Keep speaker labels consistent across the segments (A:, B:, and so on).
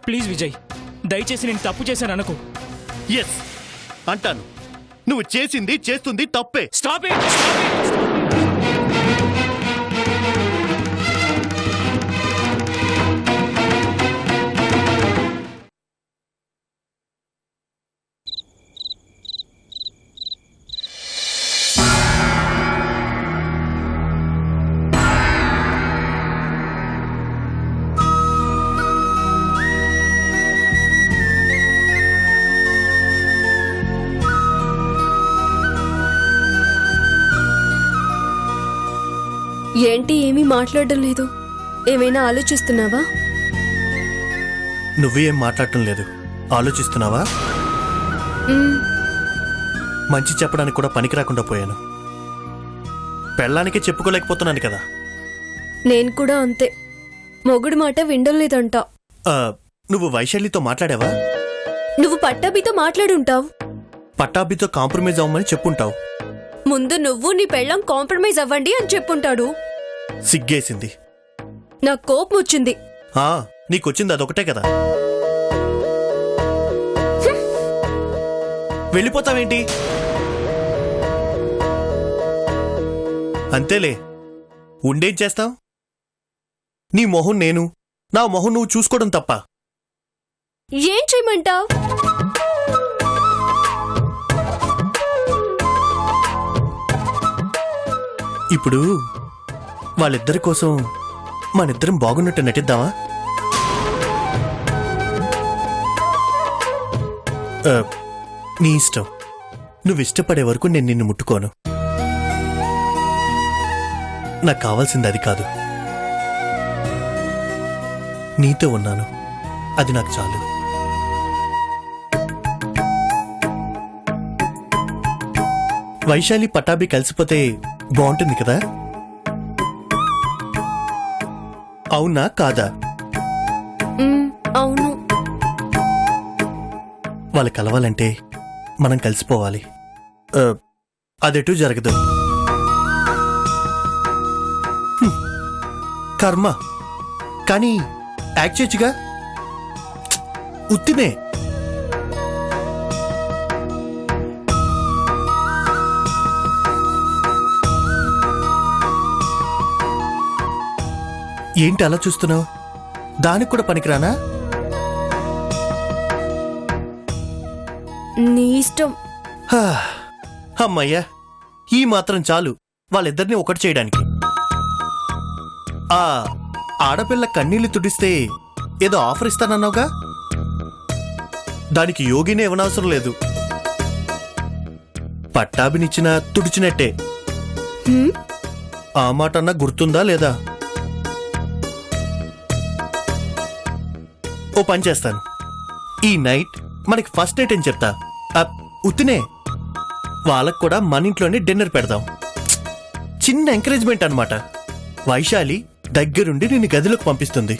A: Please Vijay, దయచేసి నేను తప్పు చేశాను అనుకో.
B: ఎస్ అంటాను. నువ్వు చేసింది చేస్తుంది తప్పే.
A: Stop it, stop it.
C: ఏంటి ఏమీ మాట్లాడడం లేదు? ఏమైనా ఆలోచిస్తున్నావా?
B: నువ్వేం మాట్లాడటం లేదు. ఆలోచిస్తున్నావా? మంచి చెప్పడానికి కూడా పనికి రాకుండా పోయాను. పెళ్ళానికే చెప్పుకోలేకపోతున్నాను కదా.
C: నేను కూడా అంతే. మొగుడు మాట వినడం లేదంట.
B: నువ్వు వైశాలితో మాట్లాడావా?
C: నువ్వు పట్టాభితో మాట్లాడుంటావు.
B: పట్టాభితో కాంప్రమైజ్ అవ్వమని చెప్పుంటావు.
C: ముందు నువ్వు నీ పెళ్ళం కాంప్రమైజ్ అవ్వండి అని చెప్పుంటాడు.
B: సిగ్గేసింది.
C: నాకు కోపం వచ్చింది.
B: నీకొచ్చింది అదొకటే కదా. వెళ్ళిపోతావేంటి? అంతేలే, ఉండేం చేస్తావు? నీ మొహం నేను, నా మొహం నువ్వు చూసుకోవడం తప్ప.
C: ఏం చేయమంటావు?
B: ఇప్పుడు వాళ్ళిద్దరి కోసం మనిద్దరం బాగున్నట్టు నటిద్దామా? నీ ఇష్టం. నువ్వు ఇష్టపడే వరకు నేను నిన్ను ముట్టుకోను. నాకు కావాల్సింది అది కాదు. నీతో ఉన్నాను, అది నాకు చాలు. వైశాలి పట్టాభి కలిసిపోతే బాగుంటుంది కదా? అవునా కాదా?
C: అవును.
B: వాళ్ళు కలవాలంటే మనం కలిసిపోవాలి. అదెటూ జరగదు. కర్మ. కానీ యాక్ట్ చేయొచ్చుగా. ఉత్తినే. ఏంటి అలా చూస్తున్నావు? దానికి కూడా పనికిరానా?
C: నీ ఇష్టం.
B: అమ్మయ్యా, ఈ మాత్రం చాలు వాళ్ళిద్దరినీ ఒకటి చేయడానికి. ఆ ఆడపిల్ల కన్నీళ్లు తుడిస్తే ఏదో ఆఫర్ ఇస్తానన్నావుగా, దానికి యోగినే ఇవ్వనవసరం లేదు. పట్టాభినిచ్చినా తుడిచినట్టే. ఆ మాట అన్నా గుర్తుందా లేదా? ఓ పని చేస్తాను. ఈ నైట్ మనకి ఫస్ట్ నైట్ అని చెప్తా. ఉత్తినే. వాళ్ళకు కూడా మన ఇంట్లోనే డిన్నర్ పెడదాం. చిన్న ఎంకరేజ్మెంట్ అన్నమాట. వైశాలి దగ్గరుండి నిన్ను గదిలోకి పంపిస్తుంది.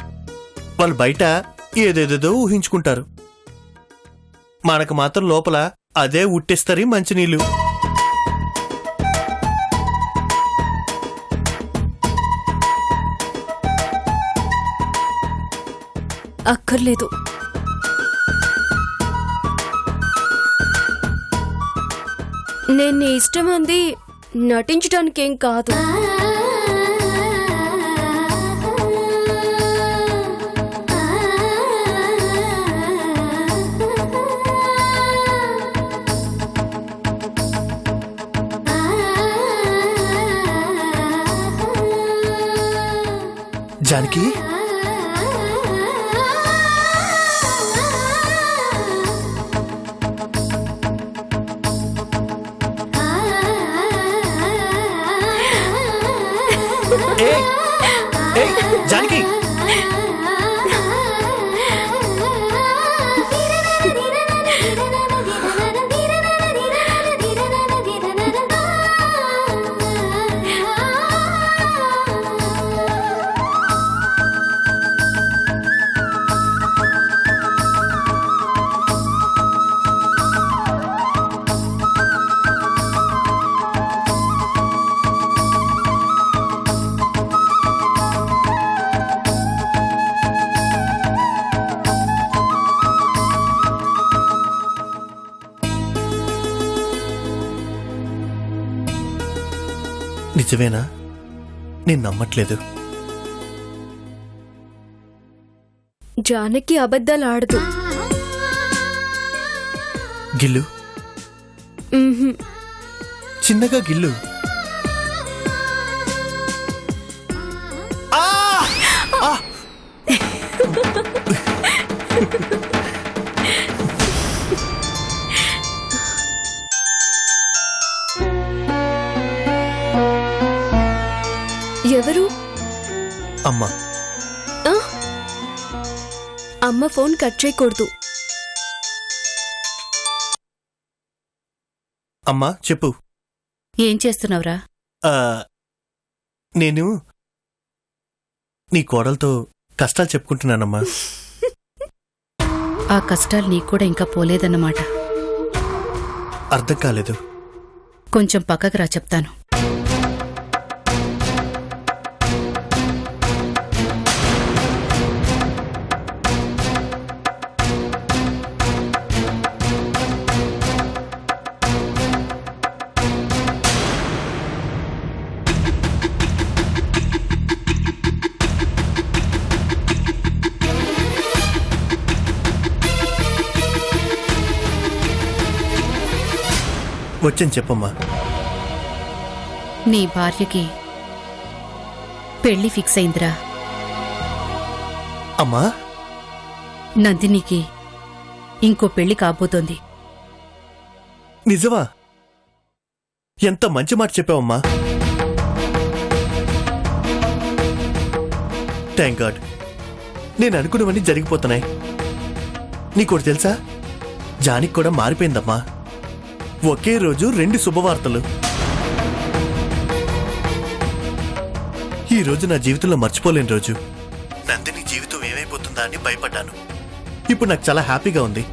B: వాళ్ళు బయట ఏదేదేదో ఊహించుకుంటారు. మనకు మాత్రం లోపల అదే ఉట్టిస్తారు మంచినీళ్ళు.
C: అక్కర్లేదు. నేను నీ ఇష్టం అంది నటించడానికేం కాదు.
B: జానకి, జానకి, నిజమేనా? నేను నమ్మట్లేదు.
C: జానకి అబద్ధాలు ఆడదు.
B: గిల్లు,
C: ఉహుం.
B: చిన్నగా గిల్లు. ఆ! ఆ!
C: ఎవరు?
B: అమ్మా.
C: ఆ? అమ్మ ఫోన్ కట్ చేయకూడదు.
B: అమ్మా చెప్పు.
D: ఏం చేస్తున్నావురా?
B: ఆ, నేను నీ కోడలతో కష్టాలు చెప్పుకుంటున్నానమ్మా.
D: ఆ కష్టాలు నీకు కూడా ఇంకా పోలేదన్నమాట.
B: అర్థం కాలేదు.
D: కొంచెం పక్కకు రా, చెప్తాను.
B: వచ్చని చెప్పమ్మా.
D: నీ భార్యకి పెళ్లి ఫిక్స్ అయిందిరా.
B: అమ్మా.
D: నందినికి ఇంకో పెళ్లి కాబోతోంది.
B: నిజమా? ఎంత మంచి మాట చెప్పావమ్మా. Thank God. నేను అనుకున్నవన్నీ జరిగిపోతున్నాయి. నీకోటి తెలుసా? జానికి కూడా మారిపోయిందమ్మా. ఒకే రోజు 2 శుభవార్తలు. ఈ రోజు నా జీవితంలో మర్చిపోలేని రోజు. నందిని జీవితం ఏమైపోతుందా అని భయపడ్డాను. ఇప్పుడు నాకు చాలా హ్యాపీగా ఉంది.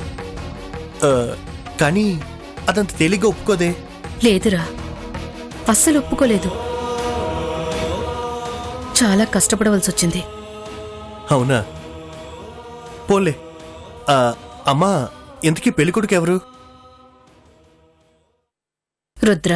B: కానీ అదంత తేలిగ్గా ఒప్పుకోదే.
D: లేదురా, అస్సలు ఒప్పుకోలేదు. చాలా కష్టపడవలసొచ్చింది.
B: అవునా? పోలే. అమ్మా, ఇంతకీ పెళ్ళికొడుకు ఎవరు?
D: రుద్ర.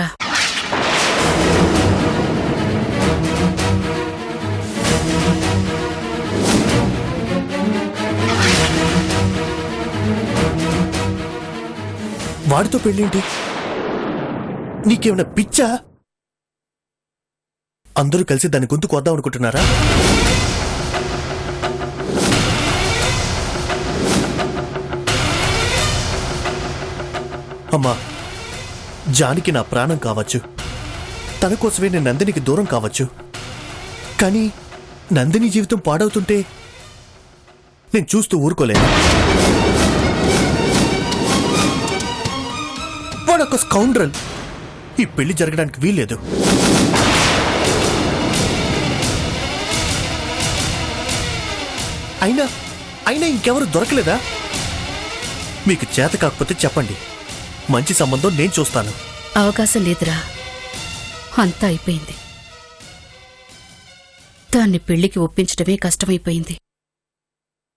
B: వాడితో పెళ్ళేంటి? నీకేమైనా పిచ్చా? అందరూ కలిసి దాని గొంతు కొద్దాం అనుకుంటున్నారా? అమ్మా, జానికి నా ప్రాణం కావచ్చు. తన కోసమే నేను నందినికి దూరం కావచ్చు. కానీ నందిని జీవితం పాడవుతుంటే నేను చూస్తూ ఊరుకోలేను. వాడొక స్కౌండ్రల్. ఈ పెళ్లి జరగడానికి వీల్లేదు. అయినా అయినా ఇంకెవరు దొరకలేదా? మీకు చేత కాకపోతే చెప్పండి. మంచి సంబంధం నేను చూస్తాను.
D: అవకాశం లేదురా, అంతా అయిపోయింది. దాన్ని పెళ్లికి ఒప్పించడమే కష్టమైపోయింది.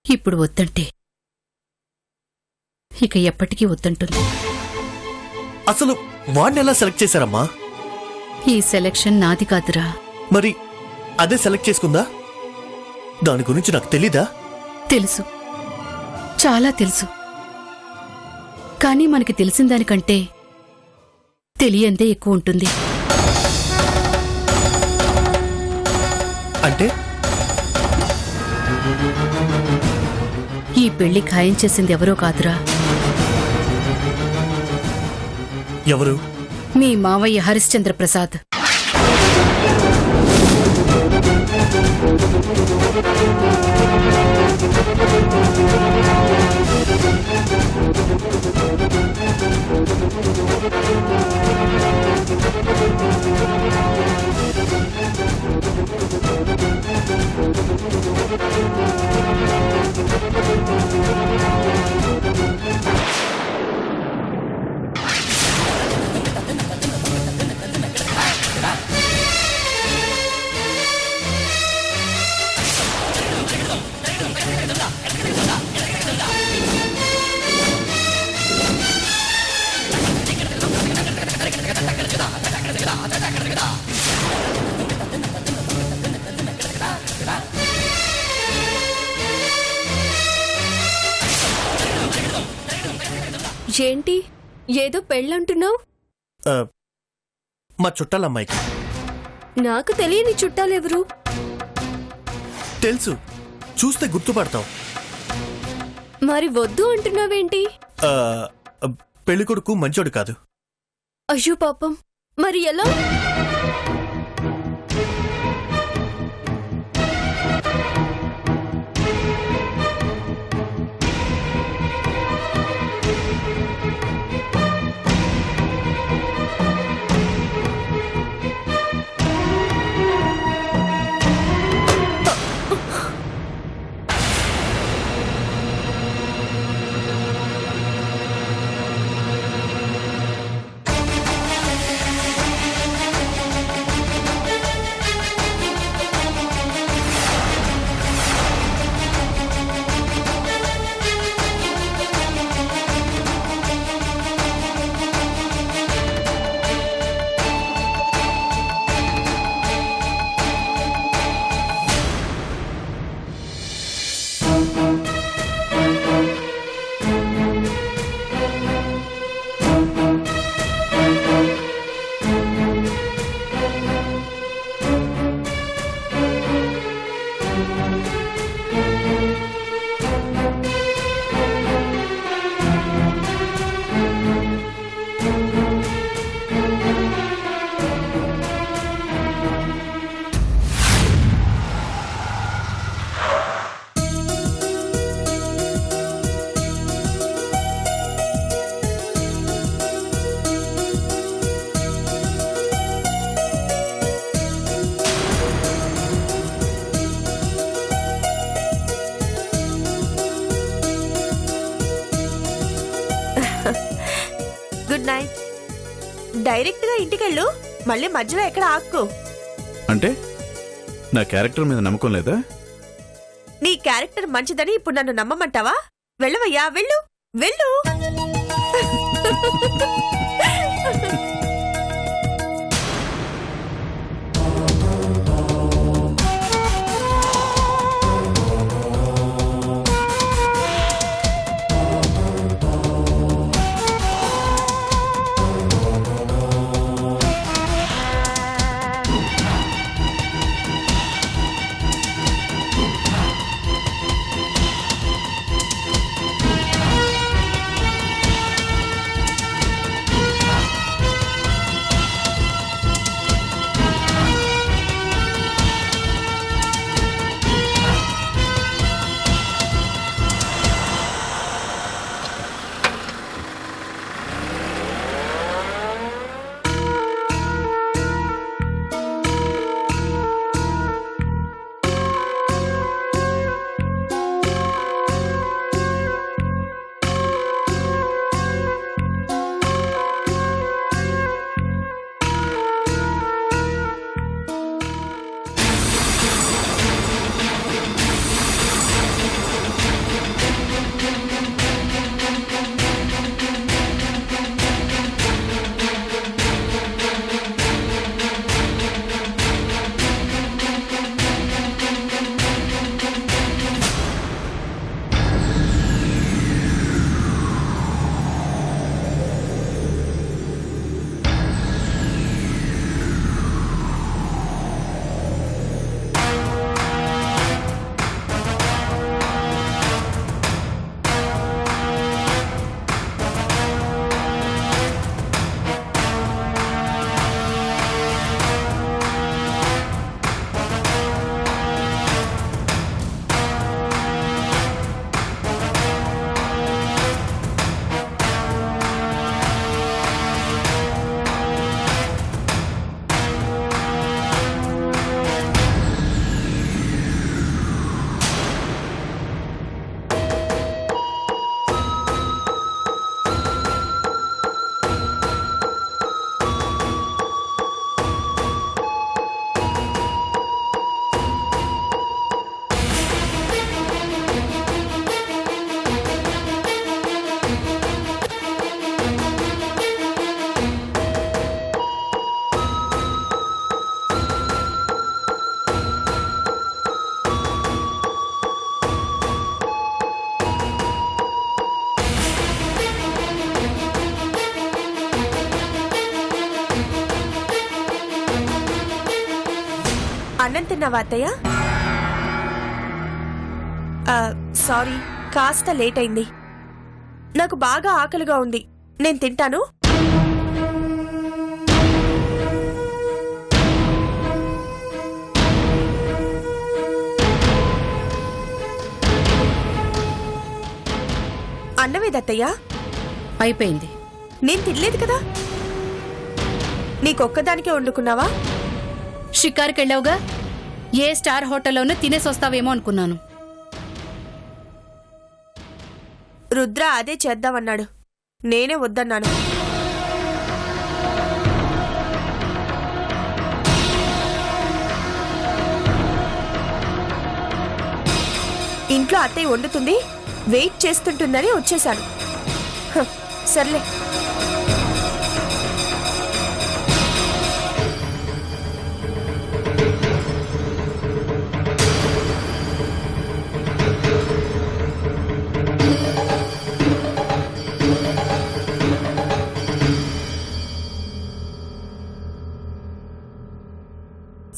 D: ఇప్పుడు వద్దంటే ఇక ఎప్పటికీ వద్దంటుంది.
B: అసలు వాడిని ఎలా సెలెక్ట్ చేశారమ్మా?
D: ఈ సెలక్షన్ నాది కాదురా.
B: మరి అదే సెలెక్ట్ చేసుకుందా? దాని గురించి నాకు తెలీదా?
D: తెలుసు, చాలా తెలుసు. కానీ మనకి తెలిసిన దానికంటే తెలియందే ఎక్కువ ఉంటుంది.
B: అంటే
D: ఈ పెళ్లి ఖాయం చేసింది ఎవరో కాదురా,
B: ఎవరు?
D: మీ మావయ్య హరిశ్చంద్ర ప్రసాద్.
C: ఏంటి ఏదో పెళ్ళంటున్నావు?
B: ఆ, మా చుట్టాల అమ్మాయికి.
C: నాకు తెలియని చుట్టాలెవరు?
B: తెలుసు, చూస్తే గుర్తుపడతావు.
C: మరి వద్దు అంటున్నావేంటి?
B: ఆ, పెళ్లి కొడుకు మంచోడు కాదు.
C: అయ్యో పాపం, మరి ఎలా?
E: Good night. డైరెక్ట్ గా ఇంటికెళ్ళు, మళ్ళీ మధ్యలో ఎక్కడ ఆక్కు.
F: అంటే నా క్యారెక్టర్ మీద నమ్మకం లేదా?
E: నీ క్యారెక్టర్ మంచిదని ఇప్పుడు నన్ను నమ్మమంటావా? వెళ్ళవయ్యా, వెళ్ళు వెళ్ళు. అన్నం తిన్నావా అత్తయ్య? సారీ, కాస్త లేట్ అయింది. నాకు బాగా ఆకలిగా ఉంది, నేను తింటాను. అన్నమేదత్తయ్యా?
D: అయిపోయింది.
E: నేను తినలేదు కదా. నీకొక్కదానికే వండుకున్నావా?
D: షికారుకి వెళ్ళావుగా, ఏ స్టార్ హోటల్లోనూ తినేసి వస్తావేమో అనుకున్నాను.
E: రుద్ర అదే చేద్దామన్నాడు, నేనే వద్దన్నాను. ఇంట్లో అత్తయ్య వండుతుంది, వెయిట్ చేస్తుంటుందని వచ్చేశాను. సర్లే.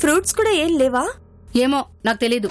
E: ఫ్రూట్స్ కూడా ఏం లేవా?
D: ఏమో నాకు తెలీదు.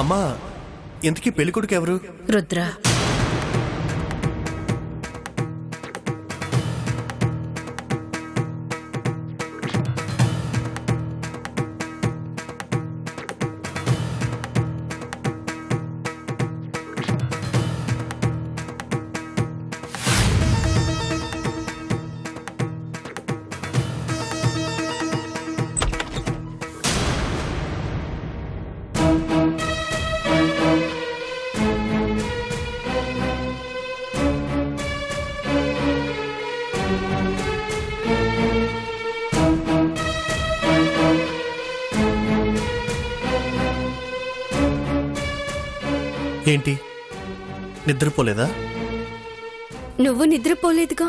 B: అమ్మా, ఇంతకీ పెళ్ళికొడుకు ఎవరు?
D: రుద్ర.
B: ఏంటి, నిద్రపోలేదా?
C: నువ్వు నిద్రపోలేదుగా.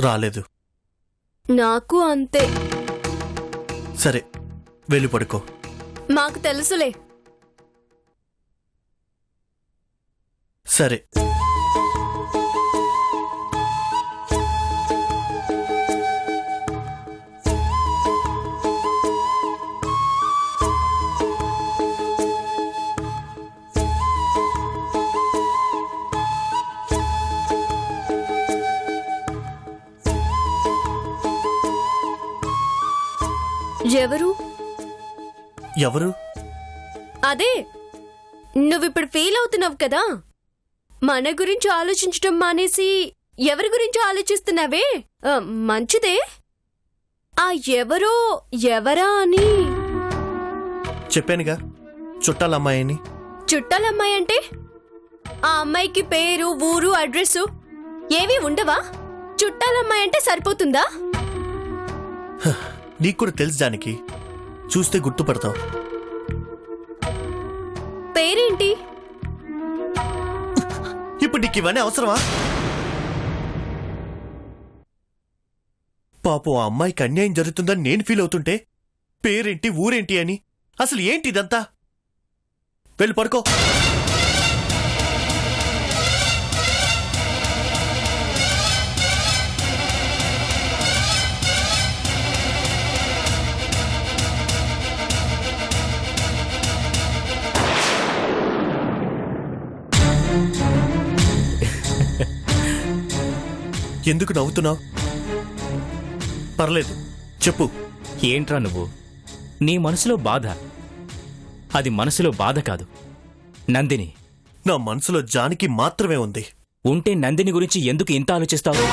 B: రాలేదు.
C: నాకు అంతే.
B: సరే, వెళ్ళి పడుకో.
C: మాకు తెలుసులే.
B: సరే.
C: ఎవరు?
B: ఎవరు?
C: అదే, నువ్విప్పుడు ఫీల్ అవుతున్నావు కదా. మన గురించి ఆలోచించటం మానేసి ఎవరి గురించి ఆలోచిస్తున్నావే? మంచిదే. ఆ ఎవరో ఎవరా అని
B: చెప్పానుగా, చుట్టాలమ్మాయిని.
C: చుట్టాలమ్మాయి అంటే ఆ అమ్మాయికి పేరు, ఊరు, అడ్రస్సు ఏవీ ఉండవా? చుట్టాలమ్మాయి అంటే సరిపోతుందా?
B: నీకు కూడా తెలుసు జానకి, చూస్తే గుర్తుపడతావు.
C: పేరేంటి?
B: ఇప్పుడు నీకు ఇవన్నీ అవసరమా? పాపం ఆ అమ్మాయికి అన్యాయం జరుగుతుందని నేను ఫీల్ అవుతుంటే పేరేంటి ఊరేంటి అని అసలు ఏంటి ఇదంతా? వెళ్ళి పడుకో. ఎందుకు నవ్వుతున్నావు? పర్లేదు, చెప్పు.
A: ఏంట్రా నువ్వు? నీ మనసులో బాధ. అది మనసులో బాధ కాదు, నందిని.
B: నా మనసులో జానకి మాత్రమే ఉంది.
A: ఉంటే నందిని గురించి ఎందుకు ఇంత ఆలోచిస్తావు?